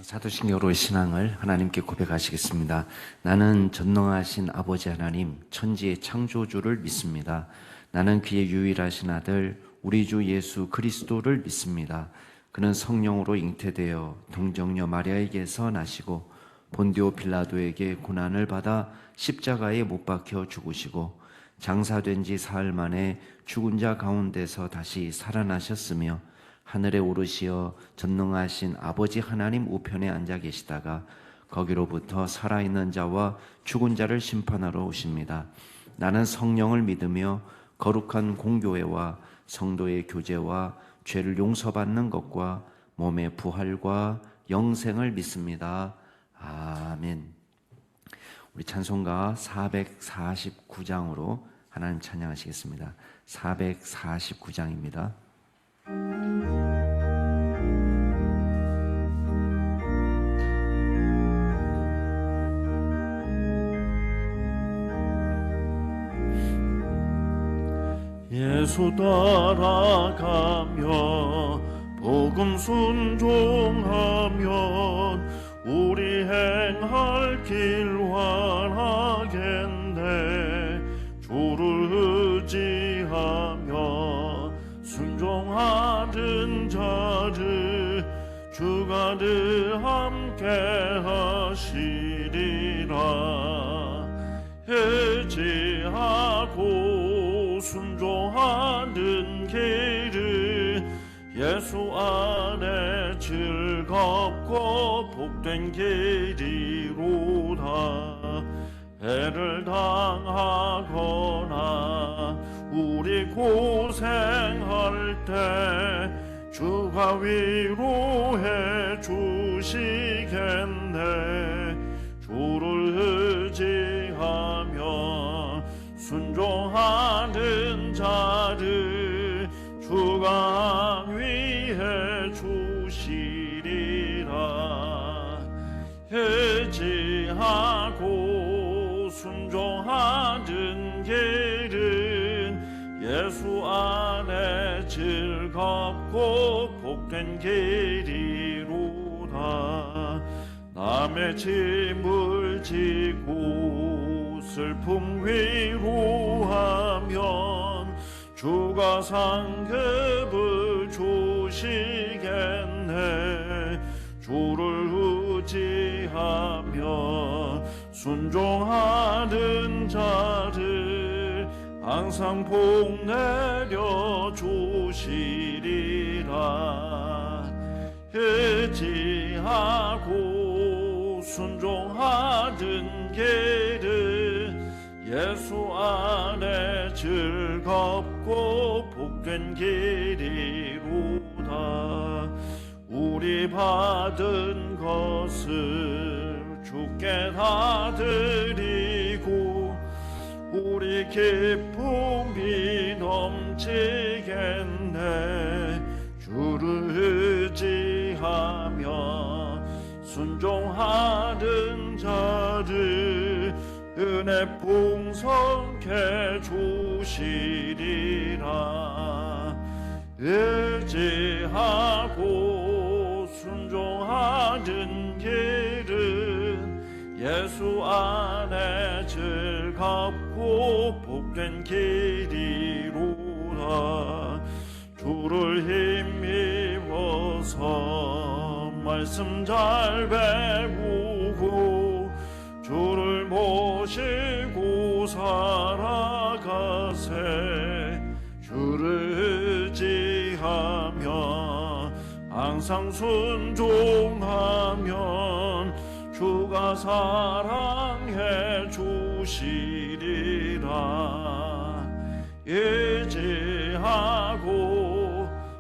사도신경으로 신앙을 하나님께 고백하시겠습니다. 나는 전능하신 아버지 하나님, 천지의 창조주를 믿습니다. 나는 그의 유일하신 아들, 우리 주 예수 그리스도를 믿습니다. 그는 성령으로 잉태되어 동정녀 마리아에게서 나시고 본디오 빌라도에게 고난을 받아 십자가에 못 박혀 죽으시고 장사된 지 사흘 만에 죽은 자 가운데서 다시 살아나셨으며 하늘에 오르시어 전능하신 아버지 하나님 우편에 앉아 계시다가 거기로부터 살아있는 자와 죽은 자를 심판하러 오십니다. 나는 성령을 믿으며 거룩한 공교회와 성도의 교제와 죄를 용서받는 것과 몸의 부활과 영생을 믿습니다. 아멘. 우리 찬송가 449장으로 하나님 찬양하시겠습니다. 449장입니다. 예수 따라가며 복음 순종하면 우리 행할 길 환하겠네. 주를 의지하며 순종하는 자를 주가 늘 함께 하시리라. 해지하고 순종하는 길은 예수 안에 즐겁고 복된 길이로다. 해를 당하거나 우리 고생할 때 주가 위로해 주시겠네. 주를 의지하며 순종하는 자를 주가 위해 주시리라. 의지하고 순종하는 길은 예수 안에 즐겁고 복된 길이로다. 남의 짐을 지고 슬픔 위로하면 주가 상급을 주시겠네. 주를 의지하며 순종하는 자를 항상 복 내려 주시리라. 의지하고 순종하는 길은 예수 안에 즐겁고 복된 길이로다. 우리 받은 것을 주께 다 드리고 우리 기쁨이 넘치겠네. 주를 의지하며 순종하는 자를 은혜 풍성케 주시리라. 의지하고 순종하는 길은 예수 안에 즐겁고 복된 길이로다. 주를 힘입어서 말씀 잘 배우고 주를 모시고 살아가세. 주를 의지하며 항상 순종하면 주가 사랑해 주시리라. 의지하고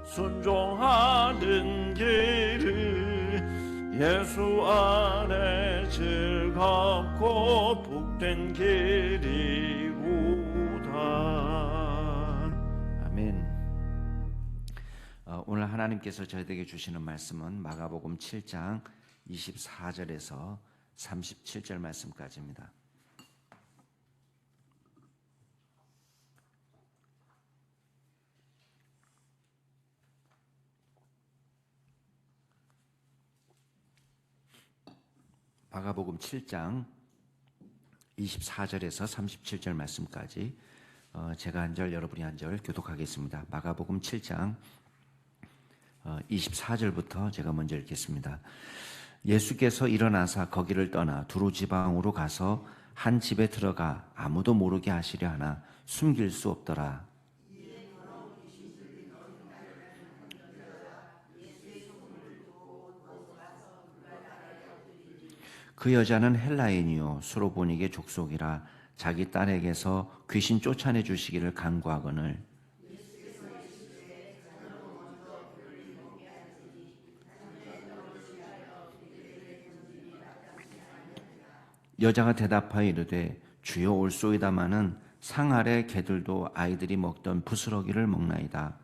순종하는 길을 예수 안에 즐겁고 복된 길이로다. 아멘. 오늘 하나님께서 저희에게 주시는 말씀은 마가복음 7장 24절에서 37절 말씀까지입니다. 마가복음 7장 24절에서 37절 말씀까지 제가 한 절 여러분이 한 절 교독하겠습니다. 마가복음 7장 24절부터 제가 먼저 읽겠습니다. 예수께서 일어나사 거기를 떠나 두로 지방으로 가서 한 집에 들어가 아무도 모르게 하시려 하나 숨길 수 없더라. 그 여자는 헬라인이요 수로보닉의 족속이라 자기 딸에게서 귀신 쫓아내 주시기를 간구하거늘 여자가 대답하여 이르되 주여 올소이다마는 상 아래 개들도 아이들이 먹던 부스러기를 먹나이다.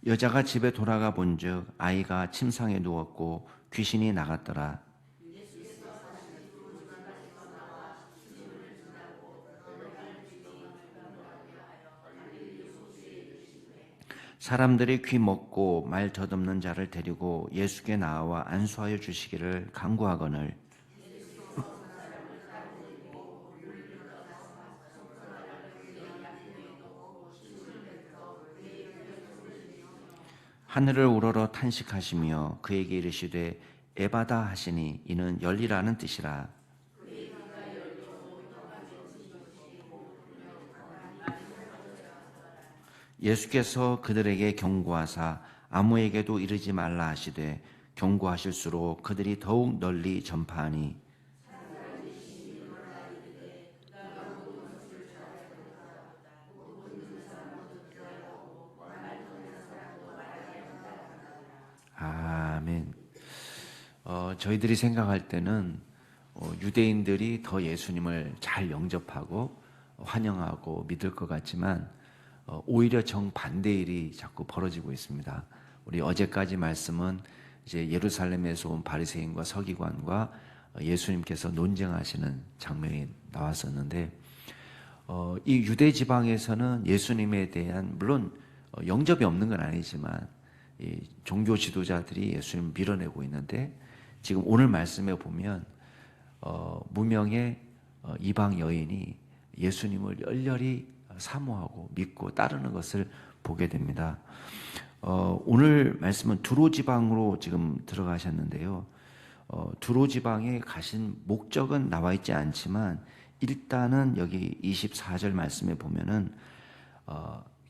여자가 집에 돌아가 본즉 아이가 침상에 누웠고 귀신이 나갔더라. 사람들이 귀 먹고 말 더듬는 자를 데리고 예수께 나와 안수하여 주시기를 간구하거늘 하늘을 우러러 탄식하시며 그에게 이르시되 에바다 하시니 이는 열리라는 뜻이라. 예수께서 그들에게 경고하사 아무에게도 이르지 말라 하시되 경고하실수록 그들이 더욱 널리 전파하니 아멘. 저희들이 생각할 때는 유대인들이 더 예수님을 잘 영접하고 환영하고 믿을 것 같지만 오히려 정반대의 일이 자꾸 벌어지고 있습니다. 우리 어제까지 말씀은 이제 예루살렘에서 온 바리새인과 서기관과 예수님께서 논쟁하시는 장면이 나왔었는데 이 유대 지방에서는 예수님에 대한 물론 영접이 없는 건 아니지만 이 종교 지도자들이 예수님을 밀어내고 있는데 지금 오늘 말씀에 보면 무명의 이방 여인이 예수님을 열렬히 사모하고 믿고 따르는 것을 보게 됩니다. 오늘 말씀은 두로 지방으로 지금 들어가셨는데요. 두로 지방에 가신 목적은 나와 있지 않지만 일단은 여기 24절 말씀에 보면은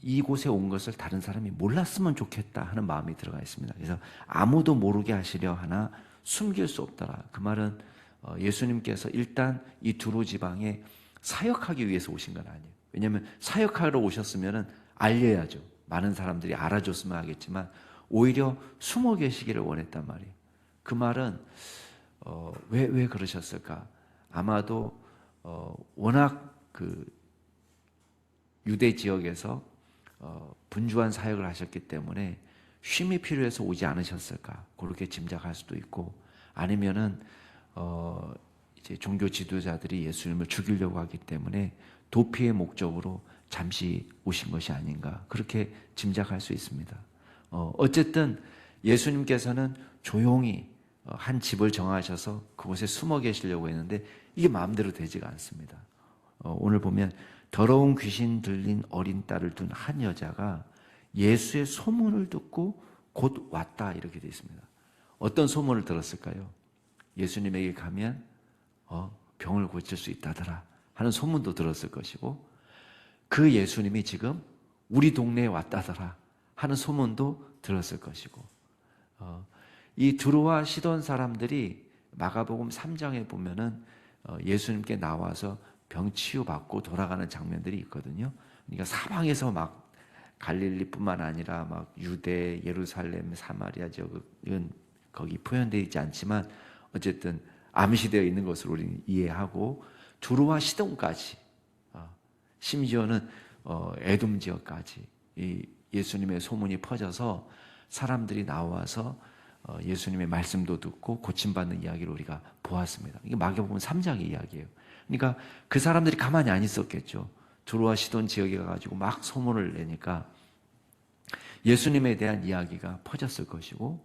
이곳에 온 것을 다른 사람이 몰랐으면 좋겠다 하는 마음이 들어가 있습니다. 그래서 아무도 모르게 하시려 하나 숨길 수 없더라. 그 말은 예수님께서 일단 이 두로 지방에 사역하기 위해서 오신 건 아니에요. 왜냐하면 사역하러 오셨으면 알려야죠. 많은 사람들이 알아줬으면 하겠지만 오히려 숨어 계시기를 원했단 말이에요. 그 말은 왜 그러셨을까? 아마도 워낙 그 유대 지역에서 분주한 사역을 하셨기 때문에 쉼이 필요해서 오지 않으셨을까? 그렇게 짐작할 수도 있고 아니면은 이제 종교 지도자들이 예수님을 죽이려고 하기 때문에 도피의 목적으로 잠시 오신 것이 아닌가 그렇게 짐작할 수 있습니다. 어쨌든 예수님께서는 조용히 한 집을 정하셔서 그곳에 숨어 계시려고 했는데 이게 마음대로 되지가 않습니다. 오늘 보면 더러운 귀신 들린 어린 딸을 둔 한 여자가 예수의 소문을 듣고 곧 왔다 이렇게 되어 있습니다. 어떤 소문을 들었을까요? 예수님에게 가면 병을 고칠 수 있다더라 하는 소문도 들었을 것이고 그 예수님이 지금 우리 동네에 왔다더라 하는 소문도 들었을 것이고 이 두로와 시돈 사람들이 마가복음 3장에 보면은 예수님께 나와서 병 치유받고 돌아가는 장면들이 있거든요. 그러니까 사방에서 막 갈릴리뿐만 아니라 막 유대, 예루살렘, 사마리아 지역은 거기 표현되어 있지 않지만 어쨌든 암시되어 있는 것을 우리는 이해하고 두로와 시돈까지 심지어는 에돔 지역까지 이 예수님의 소문이 퍼져서 사람들이 나와서 예수님의 말씀도 듣고 고침받는 이야기를 우리가 보았습니다. 이게 마가복음 3장의 이야기예요. 그러니까 그 사람들이 가만히 안 있었겠죠. 두로와 시돈 지역에 가가지고 막 소문을 내니까 예수님에 대한 이야기가 퍼졌을 것이고,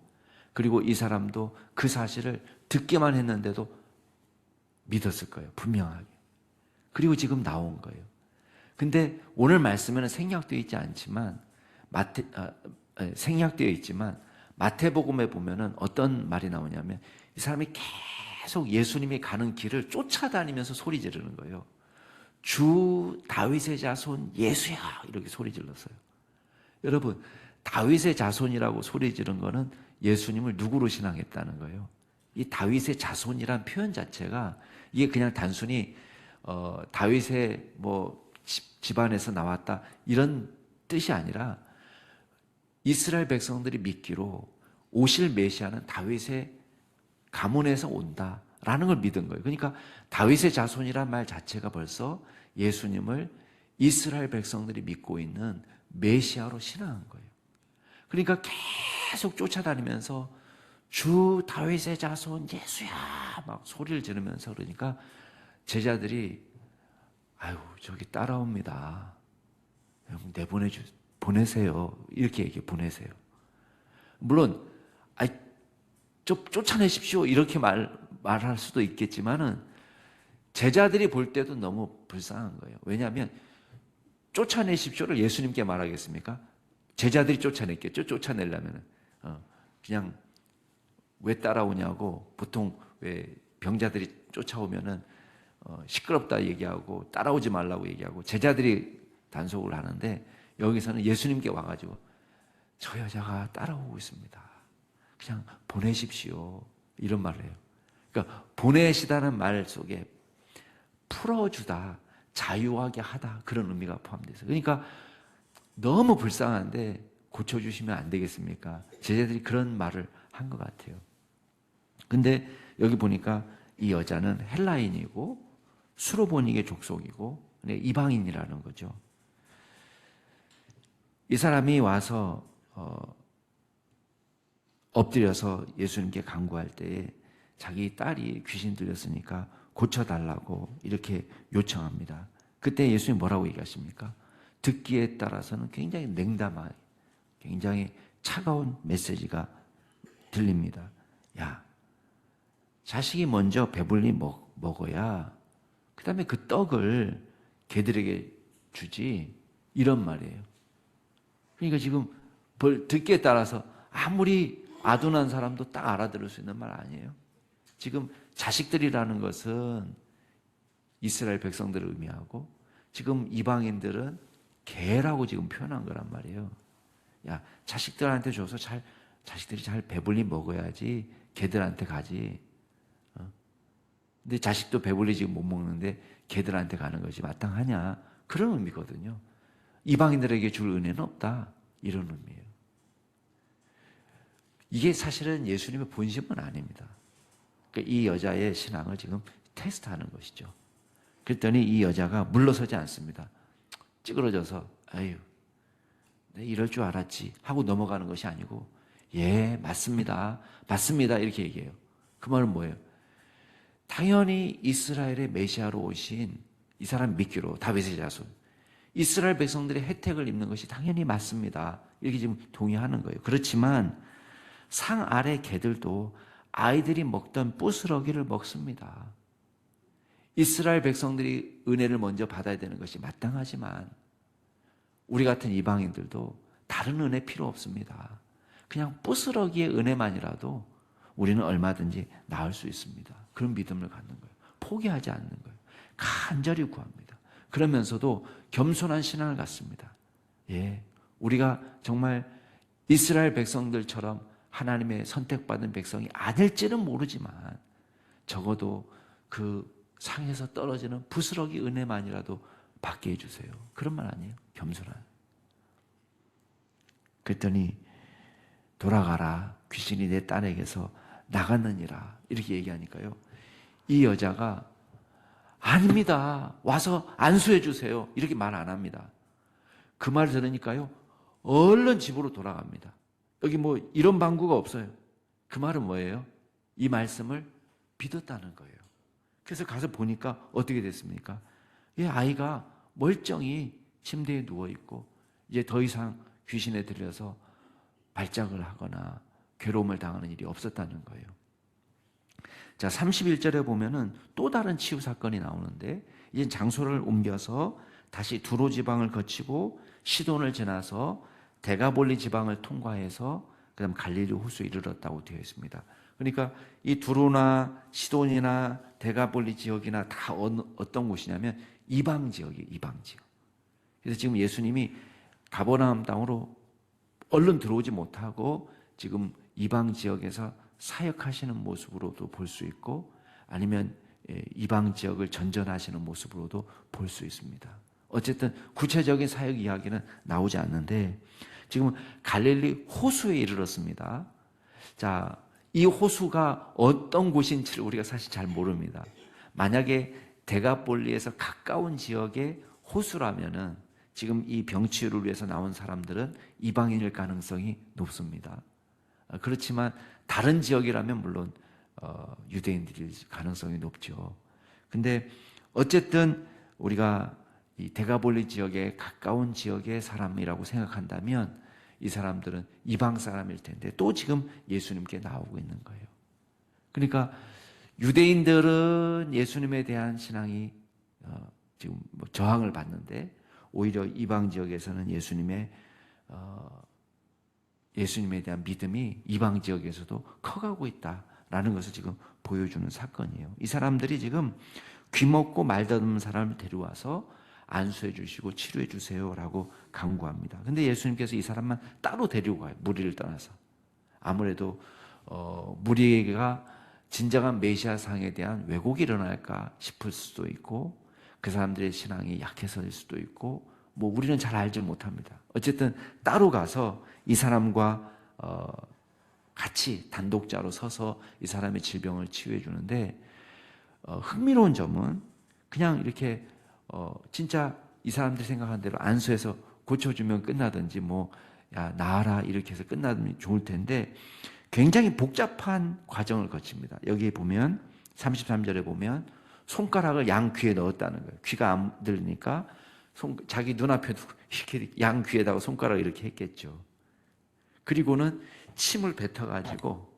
그리고 이 사람도 그 사실을 듣기만 했는데도 믿었을 거예요. 분명하게. 그리고 지금 나온 거예요. 근데 오늘 말씀에는 생략되어 있지 않지만 생략되어 있지만 마태복음에 보면은 어떤 말이 나오냐면 이 사람이 계속 예수님이 가는 길을 쫓아다니면서 소리 지르는 거예요. 주 다윗의 자손 예수야 이렇게 소리 질렀어요. 여러분, 다윗의 자손이라고 소리 지른 거는 예수님을 누구로 신앙했다는 거예요. 이 다윗의 자손이란 표현 자체가 이게 그냥 단순히 다윗의 뭐 집안에서 나왔다 이런 뜻이 아니라 이스라엘 백성들이 믿기로 오실 메시아는 다윗의 가문에서 온다라는 걸 믿은 거예요. 그러니까 다윗의 자손이란 말 자체가 벌써 예수님을 이스라엘 백성들이 믿고 있는 메시아로 신앙한 거예요. 그러니까 계속 쫓아다니면서 주 다윗의 자손 예수야 막 소리를 지르면서 그러니까 제자들이 아유 저기 따라옵니다. 보내세요. 이렇게 얘기해 보내세요. 물론 쫓아내십시오 이렇게 말할 수도 있겠지만은 제자들이 볼 때도 너무 불쌍한 거예요. 왜냐하면 쫓아내십시오를 예수님께 말하겠습니까? 제자들이 쫓아냈겠죠. 쫓아내려면 그냥 왜 따라오냐고 보통 왜 병자들이 쫓아오면은 시끄럽다 얘기하고 따라오지 말라고 얘기하고 제자들이 단속을 하는데 여기서는 예수님께 와가지고 저 여자가 따라오고 있습니다. 그냥 보내십시오. 이런 말을 해요. 그러니까 보내시다는 말 속에 풀어주다, 자유하게 하다 그런 의미가 포함되어 있어요. 그러니까 너무 불쌍한데 고쳐주시면 안 되겠습니까? 제자들이 그런 말을 한 것 같아요. 근데 여기 보니까 이 여자는 헬라인이고 수로보닉의 족속이고 이방인이라는 거죠. 이 사람이 와서 엎드려서 예수님께 간구할 때에 자기 딸이 귀신 들렸으니까 고쳐달라고 이렇게 요청합니다. 그때 예수님 뭐라고 얘기하십니까? 듣기에 따라서는 굉장히 냉담한, 굉장히 차가운 메시지가 들립니다. 야, 자식이 먼저 배불리 먹어야 그 다음에 그 떡을 개들에게 주지 이런 말이에요. 그러니까 지금 듣기에 따라서 아무리 아둔한 사람도 딱 알아들을 수 있는 말 아니에요. 지금 자식들이라는 것은 이스라엘 백성들을 의미하고 지금 이방인들은 개라고 지금 표현한 거란 말이에요. 야, 자식들한테 줘서 자식들이 잘 배불리 먹어야지 개들한테 가지. 근데 자식도 배불리 지금 못 먹는데 개들한테 가는 것이 마땅하냐? 그런 의미거든요. 이방인들에게 줄 은혜는 없다. 이런 의미예요. 이게 사실은 예수님의 본심은 아닙니다. 그러니까 이 여자의 신앙을 지금 테스트하는 것이죠. 그랬더니 이 여자가 물러서지 않습니다. 찌그러져서 아유, 내 이럴 줄 알았지 하고 넘어가는 것이 아니고 예, 맞습니다. 맞습니다. 이렇게 얘기해요. 그 말은 뭐예요? 당연히 이스라엘의 메시아로 오신 이 사람 믿기로 다윗의 자손 이스라엘 백성들의 혜택을 입는 것이 당연히 맞습니다. 이렇게 지금 동의하는 거예요. 그렇지만 상 아래 개들도 아이들이 먹던 부스러기를 먹습니다. 이스라엘 백성들이 은혜를 먼저 받아야 되는 것이 마땅하지만 우리 같은 이방인들도 다른 은혜 필요 없습니다. 그냥 부스러기의 은혜만이라도 우리는 얼마든지 나을 수 있습니다. 그런 믿음을 갖는 거예요. 포기하지 않는 거예요. 간절히 구합니다. 그러면서도 겸손한 신앙을 갖습니다. 예, 우리가 정말 이스라엘 백성들처럼 하나님의 선택받은 백성이 아닐지는 모르지만 적어도 그 상에서 떨어지는 부스러기 은혜만이라도 받게 해주세요. 그런 말 아니에요? 겸손한. 그랬더니 돌아가라. 귀신이 내 딸에게서 나갔느니라. 이렇게 얘기하니까요. 이 여자가 아닙니다. 와서 안수해 주세요. 이렇게 말 안 합니다. 그 말 들으니까요. 얼른 집으로 돌아갑니다. 여기 뭐 이런 방구가 없어요. 그 말은 뭐예요? 이 말씀을 믿었다는 거예요. 그래서 가서 보니까 어떻게 됐습니까? 이 아이가 멀쩡히 침대에 누워있고 이제 더 이상 귀신에 들려서 발작을 하거나 괴로움을 당하는 일이 없었다는 거예요. 자, 31절에 보면은 또 다른 치유 사건이 나오는데 이제 장소를 옮겨서 다시 두로 지방을 거치고 시돈을 지나서 데가볼리 지방을 통과해서 그다음 갈릴리 호수에 이르렀다고 되어 있습니다. 그러니까 이 두로나 시돈이나 데가볼리 지역이나 다 어떤 곳이냐면 이방 지역이에요. 이방 지역. 그래서 지금 예수님이 가버나움 땅으로 얼른 들어오지 못하고 지금 이방 지역에서 사역하시는 모습으로도 볼 수 있고 아니면 이방 지역을 전전하시는 모습으로도 볼 수 있습니다. 어쨌든 구체적인 사역 이야기는 나오지 않는데 지금 갈릴리 호수에 이르렀습니다. 자, 이 호수가 어떤 곳인지를 우리가 사실 잘 모릅니다. 만약에 데가볼리에서 가까운 지역의 호수라면은 지금 이 병치유를 위해서 나온 사람들은 이방인일 가능성이 높습니다. 그렇지만 다른 지역이라면 물론 유대인들일 가능성이 높죠. 근데 어쨌든 우리가 이 데가볼리 지역에 가까운 지역의 사람이라고 생각한다면 이 사람들은 이방 사람일 텐데 또 지금 예수님께 나오고 있는 거예요. 그러니까 유대인들은 예수님에 대한 신앙이 지금 뭐 저항을 받는데 오히려 이방 지역에서는 예수님에 대한 믿음이 이방 지역에서도 커가고 있다라는 것을 지금 보여주는 사건이에요. 이 사람들이 지금 귀먹고 말더듬는 사람을 데려와서 안수해 주시고 치료해 주세요라고 강구합니다. 근데 예수님께서 이 사람만 따로 데리고 가요. 무리를 떠나서. 아무래도 무리가 진정한 메시아상에 대한 왜곡이 일어날까 싶을 수도 있고 그 사람들의 신앙이 약해서일 수도 있고 뭐 우리는 잘 알지 못합니다. 어쨌든 따로 가서 이 사람과 같이 단독자로 서서 이 사람의 질병을 치유해 주는데 흥미로운 점은 그냥 이렇게 진짜 이 사람들이 생각한 대로 안수해서 고쳐주면 끝나든지 뭐 야 나아라 이렇게 해서 끝나면 좋을 텐데 굉장히 복잡한 과정을 거칩니다. 여기 보면 33절에 보면 손가락을 양 귀에 넣었다는 거예요. 귀가 안 들리니까 자기 눈앞에도 이렇게 양 귀에다가 손가락을 이렇게 했겠죠. 그리고는 침을 뱉어가지고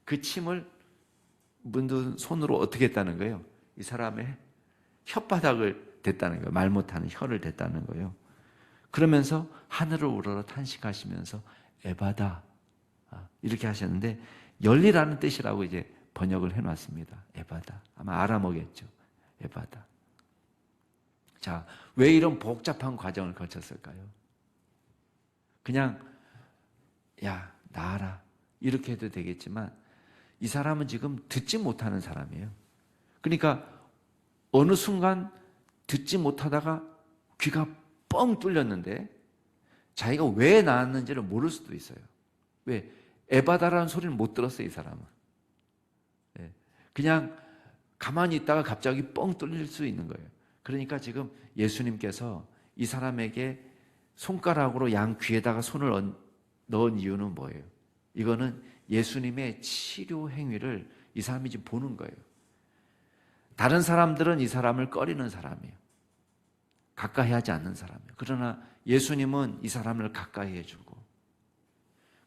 그 침을 묻은 손으로 어떻게 했다는 거예요? 이 사람의 혓바닥을 댔다는 거예요. 말 못하는 혀를 댔다는 거예요. 그러면서 하늘을 우러러 탄식하시면서 에바다 이렇게 하셨는데 열리라는 뜻이라고 이제 번역을 해놨습니다. 에바다. 아마 아람어겠죠. 에바다. 자, 왜 이런 복잡한 과정을 거쳤을까요? 그냥 야 나아라 이렇게 해도 되겠지만 이 사람은 지금 듣지 못하는 사람이에요. 그러니까 어느 순간 듣지 못하다가 귀가 뻥 뚫렸는데 자기가 왜 나았는지를 모를 수도 있어요. 왜? 에바다라는 소리를 못 들었어요, 이 사람은. 그냥 가만히 있다가 갑자기 뻥 뚫릴 수 있는 거예요. 그러니까 지금 예수님께서 이 사람에게 손가락으로 양 귀에다가 손을 넣은 이유는 뭐예요? 이거는 예수님의 치료 행위를 이 사람이 지금 보는 거예요. 다른 사람들은 이 사람을 꺼리는 사람이에요. 가까이 하지 않는 사람이에요. 그러나 예수님은 이 사람을 가까이 해주고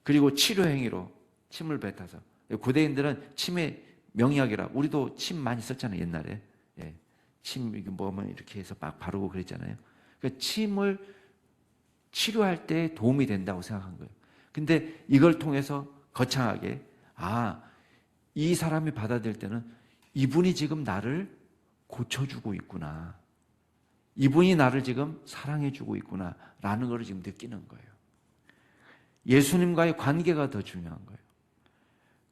그리고 치료 행위로 침을 뱉어서 고대인들은 침의 명약이라 우리도 침 많이 썼잖아요. 옛날에. 침 뭐면 이렇게 해서 막 바르고 그랬잖아요. 그러니까 침을 치료할 때 도움이 된다고 생각한 거예요. 근데 이걸 통해서 거창하게 이 사람이 받아들일 때는 이분이 지금 나를 고쳐주고 있구나. 이분이 나를 지금 사랑해주고 있구나 라는 걸 지금 느끼는 거예요. 예수님과의 관계가 더 중요한 거예요.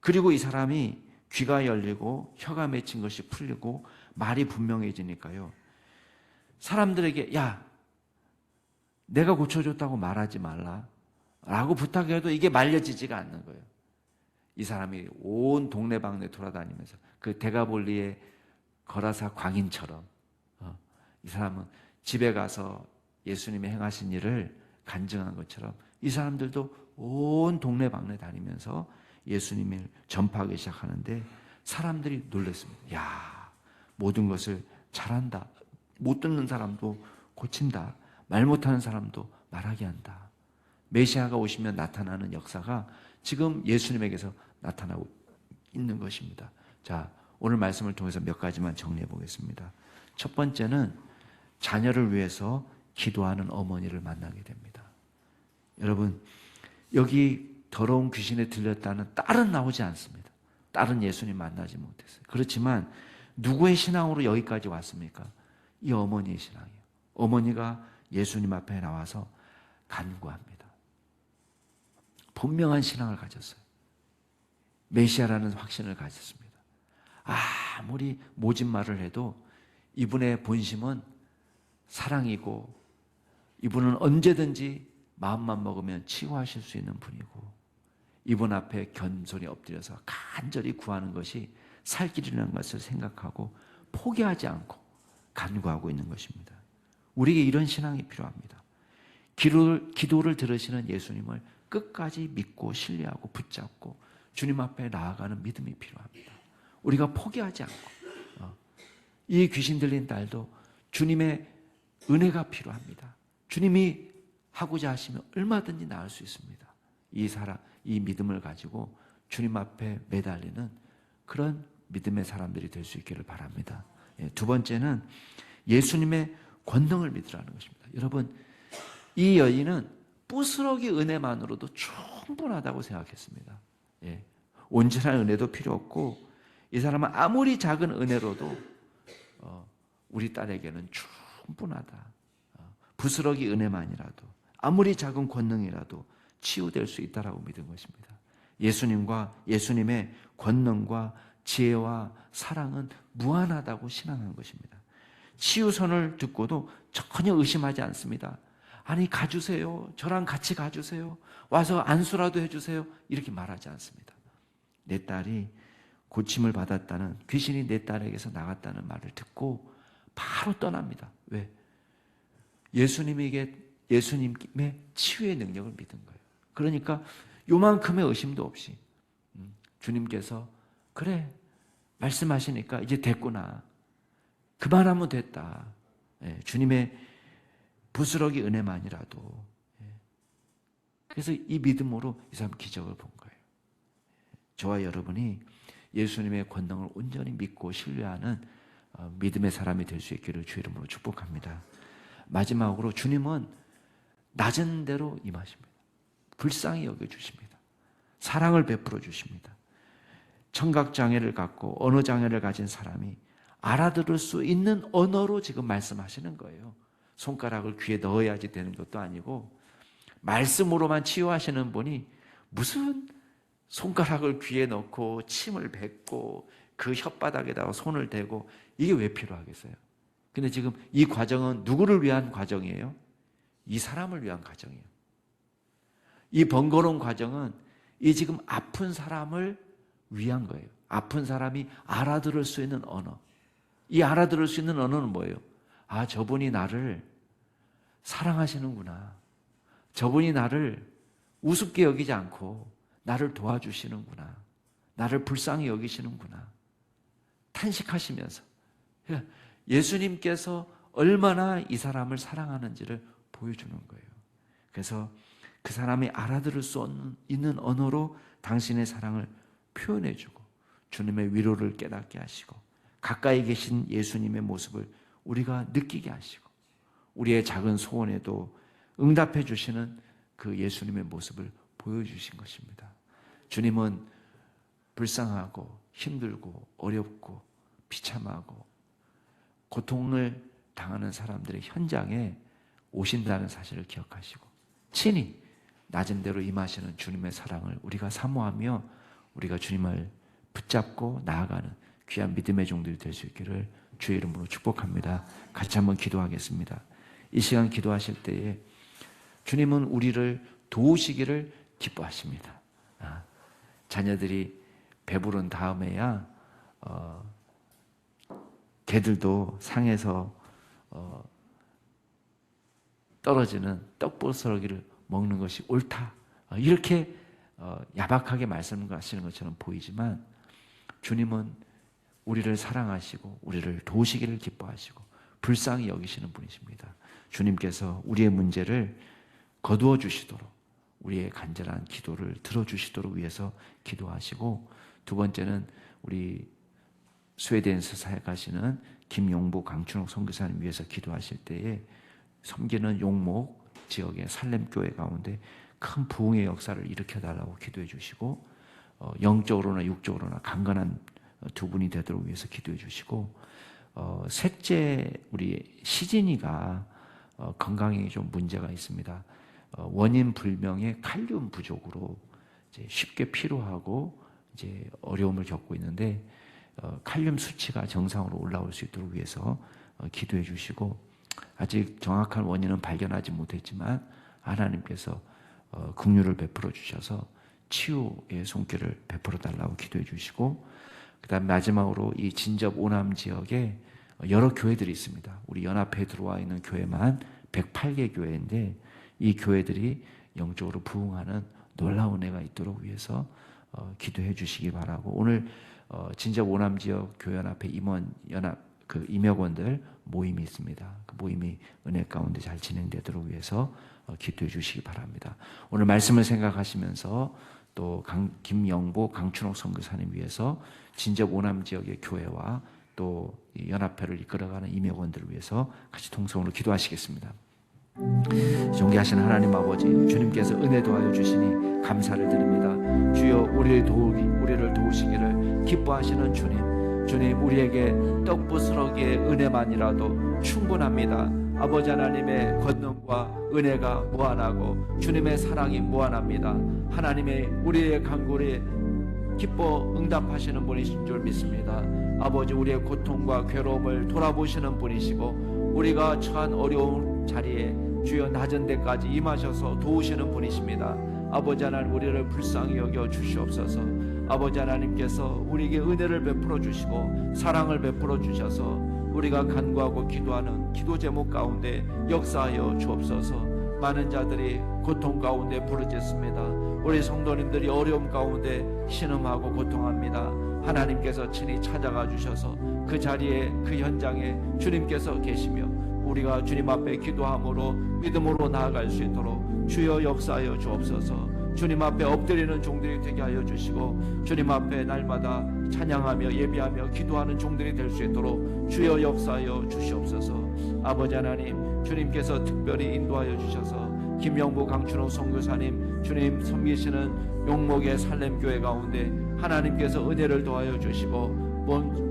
그리고 이 사람이 귀가 열리고 혀가 맺힌 것이 풀리고 말이 분명해지니까요. 사람들에게 야 내가 고쳐줬다고 말하지 말라 라고 부탁해도 이게 말려지지가 않는 거예요. 이 사람이 온 동네방네 돌아다니면서 그 데가볼리의 거라사 광인처럼 이 사람은 집에 가서 예수님이 행하신 일을 간증한 것처럼 이 사람들도 온 동네방네 다니면서 예수님을 전파하기 시작하는데 사람들이 놀랐습니다. 야, 모든 것을 잘한다. 못 듣는 사람도 고친다. 말 못하는 사람도 말하게 한다. 메시아가 오시면 나타나는 역사가 지금 예수님에게서 나타나고 있는 것입니다. 자, 오늘 말씀을 통해서 몇 가지만 정리해 보겠습니다. 첫 번째는 자녀를 위해서 기도하는 어머니를 만나게 됩니다. 여러분, 여기 더러운 귀신에 들렸다는 딸은 나오지 않습니다. 딸은 예수님 만나지 못했어요. 그렇지만 누구의 신앙으로 여기까지 왔습니까? 이 어머니의 신앙이에요. 어머니가 예수님 앞에 나와서 간구합니다. 분명한 신앙을 가졌어요. 메시아라는 확신을 가졌습니다. 아무리 모진 말을 해도 이분의 본심은 사랑이고 이분은 언제든지 마음만 먹으면 치유하실 수 있는 분이고 이분 앞에 겸손히 엎드려서 간절히 구하는 것이 살 길이라는 것을 생각하고 포기하지 않고 간구하고 있는 것입니다. 우리에게 이런 신앙이 필요합니다. 기도를 들으시는 예수님을 끝까지 믿고 신뢰하고 붙잡고 주님 앞에 나아가는 믿음이 필요합니다. 우리가 포기하지 않고 이 귀신 들린 딸도 주님의 은혜가 필요합니다. 주님이 하고자 하시면 얼마든지 나을 수 있습니다. 이 믿음을 가지고 주님 앞에 매달리는 그런 믿음의 사람들이 될 수 있기를 바랍니다. 두 번째는 예수님의 권능을 믿으라는 것입니다. 여러분, 이 여인은 부스러기 은혜만으로도 충분하다고 생각했습니다. 온전한 은혜도 필요 없고 이 사람은 아무리 작은 은혜로도 우리 딸에게는 충분하다. 부스러기 은혜만이라도 아무리 작은 권능이라도 치유될 수 있다라고 믿은 것입니다. 예수님의 권능과 지혜와 사랑은 무한하다고 신앙한 것입니다. 치유선을 듣고도 전혀 의심하지 않습니다. 아니, 가주세요. 저랑 같이 가주세요. 와서 안수라도 해주세요. 이렇게 말하지 않습니다. 내 딸이 고침을 받았다는, 귀신이 내 딸에게서 나갔다는 말을 듣고 바로 떠납니다. 왜? 예수님의 치유의 능력을 믿은 거예요. 그러니까 요만큼의 의심도 없이 주님께서 그래, 말씀하시니까 이제 됐구나. 그만하면 됐다. 주님의 부스러기 은혜만이라도. 그래서 이 믿음으로 이 사람 기적을 본 거예요. 저와 여러분이 예수님의 권능을 온전히 믿고 신뢰하는 믿음의 사람이 될 수 있기를 주의 이름으로 축복합니다. 마지막으로 주님은 낮은 대로 임하십니다. 불쌍히 여겨주십니다. 사랑을 베풀어 주십니다. 청각장애를 갖고 언어장애를 가진 사람이 알아들을 수 있는 언어로 지금 말씀하시는 거예요. 손가락을 귀에 넣어야지 되는 것도 아니고 말씀으로만 치유하시는 분이 무슨 손가락을 귀에 넣고 침을 뱉고 그 혓바닥에다가 손을 대고 이게 왜 필요하겠어요? 근데 지금 이 과정은 누구를 위한 과정이에요? 이 사람을 위한 과정이에요. 이 번거로운 과정은 이 지금 아픈 사람을 위한 거예요. 아픈 사람이 알아들을 수 있는 언어. 이 알아들을 수 있는 언어는 뭐예요? 아, 저분이 나를 사랑하시는구나. 저분이 나를 우습게 여기지 않고 나를 도와주시는구나. 나를 불쌍히 여기시는구나. 탄식하시면서 예수님께서 얼마나 이 사람을 사랑하는지를 보여주는 거예요. 그래서 그 사람이 알아들을 수 있는 언어로 당신의 사랑을 표현해주고 주님의 위로를 깨닫게 하시고 가까이 계신 예수님의 모습을 우리가 느끼게 하시고 우리의 작은 소원에도 응답해 주시는 그 예수님의 모습을 보여주신 것입니다. 주님은 불쌍하고 힘들고 어렵고 비참하고 고통을 당하는 사람들의 현장에 오신다는 사실을 기억하시고 친히 낮은 대로 임하시는 주님의 사랑을 우리가 사모하며 우리가 주님을 붙잡고 나아가는 귀한 믿음의 종들이 될 수 있기를 주의 이름으로 축복합니다. 같이 한번 기도하겠습니다. 이 시간 기도하실 때에 주님은 우리를 도우시기를 기뻐하십니다. 자녀들이 배부른 다음에야 개들도 상에서 떨어지는 떡보스러기를 먹는 것이 옳다. 이렇게 야박하게 말씀하시는 것처럼 보이지만 주님은 우리를 사랑하시고 우리를 도우시기를 기뻐하시고 불쌍히 여기시는 분이십니다. 주님께서 우리의 문제를 거두어 주시도록 우리의 간절한 기도를 들어주시도록 위해서 기도하시고, 두 번째는 우리 스웨덴에서 사역하시는 김용보 강춘옥 선교사님 위해서 기도하실 때에 섬기는 용목 지역의 살렘교회 가운데 큰 부흥의 역사를 일으켜달라고 기도해 주시고, 영적으로나 육적으로나 강건한 두 분이 되도록 위해서 기도해 주시고, 셋째 우리 시진이가 건강에 좀 문제가 있습니다. 원인 불명의 칼륨 부족으로 이제 쉽게 피로하고 이제 어려움을 겪고 있는데, 칼륨 수치가 정상으로 올라올 수 있도록 위해서 기도해 주시고, 아직 정확한 원인은 발견하지 못했지만 하나님께서 긍휼을 베풀어 주셔서 치유의 손길을 베풀어 달라고 기도해 주시고, 그다음 마지막으로 이 진접 오남 지역에 여러 교회들이 있습니다. 우리 연합회에 들어와 있는 교회만 108개 교회인데, 이 교회들이 영적으로 부흥하는 놀라운 은혜가 있도록 위해서 기도해 주시기 바라고, 오늘 진접 오남 지역 교회연합회 임원 연합 임역원들 모임이 있습니다. 그 모임이 은혜 가운데 잘 진행되도록 위해서 기도해 주시기 바랍니다. 오늘 말씀을 생각하시면서 또 김영보 강춘옥 선교사님 위해서 진접 오남 지역의 교회와 또 연합회를 이끌어가는 임역원들을 위해서 같이 통성으로 기도하시겠습니다. 존귀하신 하나님 아버지, 주님께서 은혜 도하여 주시니 감사를 드립니다. 주여 우리를 도우시기를 기뻐하시는 주님, 우리에게 떡부스러기의 은혜만이라도 충분합니다. 아버지 하나님의 권능과 은혜가 무한하고 주님의 사랑이 무한합니다. 하나님의 우리의 간구에 기뻐 응답하시는 분이신 줄 믿습니다. 아버지, 우리의 고통과 괴로움을 돌아보시는 분이시고, 우리가 처한 어려운 자리에 주여 낮은 데까지 임하셔서 도우시는 분이십니다. 아버지 하나님, 우리를 불쌍히 여겨 주시옵소서. 아버지 하나님께서 우리에게 은혜를 베풀어 주시고 사랑을 베풀어 주셔서 우리가 간구하고 기도하는 기도 제목 가운데 역사하여 주옵소서. 많은 자들이 고통 가운데 부르짖습니다. 우리 성도님들이 어려움 가운데 신음하고 고통합니다. 하나님께서 친히 찾아가 주셔서 그 자리에, 그 현장에 주님께서 계시며 우리가 주님 앞에 기도함으로 믿음으로 나아갈 수 있도록 주여 역사하여 주옵소서. 주님 앞에 엎드리는 종들이 되게 하여 주시고, 주님 앞에 날마다 찬양하며 예배하며 기도하는 종들이 될 수 있도록 주여 역사하여 주시옵소서. 아버지 하나님, 주님께서 특별히 인도하여 주셔서 김영보 강춘옥 선교사님 주님 섬기시는 용목의 살렘교회 가운데 하나님께서 은혜를 더하여 주시고,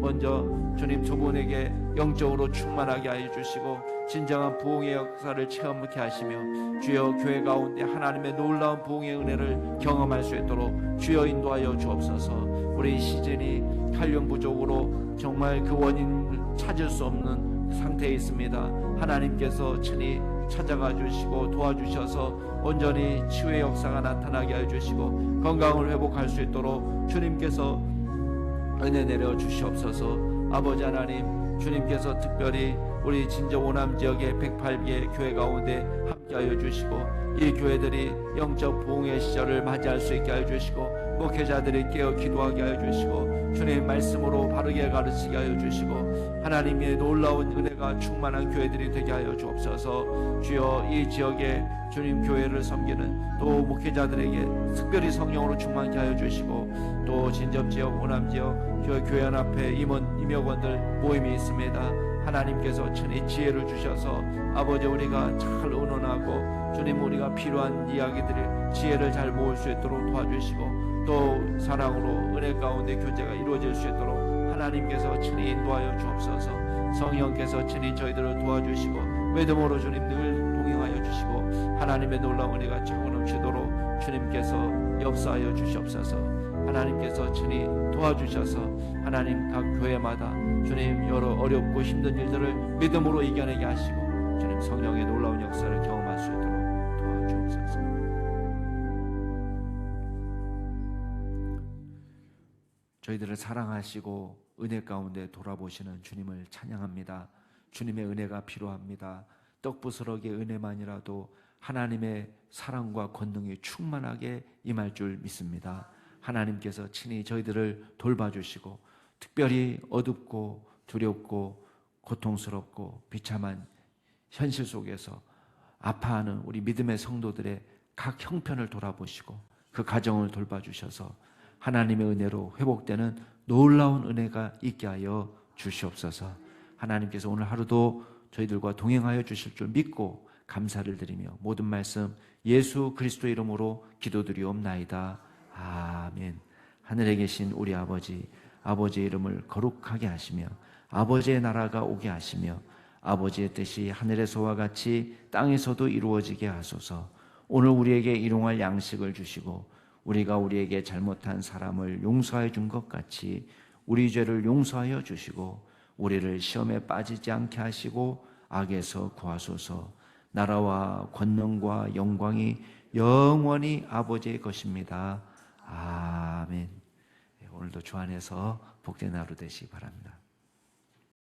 먼저 주님 두 분에게 영적으로 충만하게 하여 주시고 진정한 부흥의 역사를 체험하게 하시며, 주여 교회 가운데 하나님의 놀라운 부흥의 은혜를 경험할 수 있도록 주여 인도하여 주옵소서. 우리 시즌이 칼륨 부족으로 정말 그 원인을 찾을 수 없는 상태에 있습니다. 하나님께서 친히 찾아가 주시고 도와주셔서 온전히 치유의 역사가 나타나게 하여 주시고 건강을 회복할 수 있도록 주님께서 은혜 내려 주시옵소서. 아버지 하나님, 주님께서 특별히 우리 진저 오남 지역의 108개 교회 가운데 함께하여 주시고, 이 교회들이 영적 부흥의 시절을 맞이할 수 있게 하여 주시고, 목회자들이 깨어 기도하게 하여 주시고, 주님 말씀으로 바르게 가르치게 하여 주시고, 하나님의 놀라운 은혜가 충만한 교회들이 되게 하여 주옵소서. 주여 이 지역에 주님 교회를 섬기는 또 목회자들에게 특별히 성령으로 충만케 하여 주시고, 또 진접지역 오남지역 교회연합회 임역원들 모임이 있습니다. 하나님께서 친히 지혜를 주셔서 아버지 우리가 잘 의논하고 주님 우리가 필요한 이야기들을 지혜를 잘 모을 수 있도록 도와주시고, 또 사랑으로 은혜 가운데 교제가 이루어질 수 있도록 하나님께서 친히 인도하여 주옵소서. 성령께서 친히 저희들을 도와주시고 믿음으로 주님 늘 동행하여 주시고 하나님의 놀라운 은혜가 차고 넘치도록 주님께서 역사하여 주시옵소서. 하나님께서 친히 도와주셔서 하나님 각 교회마다 주님 여러 어렵고 힘든 일들을 믿음으로 이겨내게 하시고 주님 성령의 놀라운 역사를 경험할 수 있도록 도와주옵소서. 저희들을 사랑하시고 은혜 가운데 돌아보시는 주님을 찬양합니다. 주님의 은혜가 필요합니다. 떡부스러기의 은혜만이라도 하나님의 사랑과 권능이 충만하게 임할 줄 믿습니다. 하나님께서 친히 저희들을 돌봐주시고 특별히 어둡고 두렵고 고통스럽고 비참한 현실 속에서 아파하는 우리 믿음의 성도들의 각 형편을 돌아보시고 그 가정을 돌봐주셔서 하나님의 은혜로 회복되는 놀라운 은혜가 있게 하여 주시옵소서. 하나님께서 오늘 하루도 저희들과 동행하여 주실 줄 믿고 감사를 드리며 모든 말씀 예수 그리스도의 이름으로 기도드리옵나이다. 아멘. 하늘에 계신 우리 아버지, 아버지의 이름을 거룩하게 하시며 아버지의 나라가 오게 하시며 아버지의 뜻이 하늘에서와 같이 땅에서도 이루어지게 하소서. 오늘 우리에게 일용할 양식을 주시고 우리가 우리에게 잘못한 사람을 용서하여 준 것 같이 우리 죄를 용서하여 주시고 우리를 시험에 빠지지 않게 하시고 악에서 구하소서. 나라와 권능과 영광이 영원히 아버지의 것입니다. 아멘. 오늘도 주 안에서 복된 하루 되시기 바랍니다.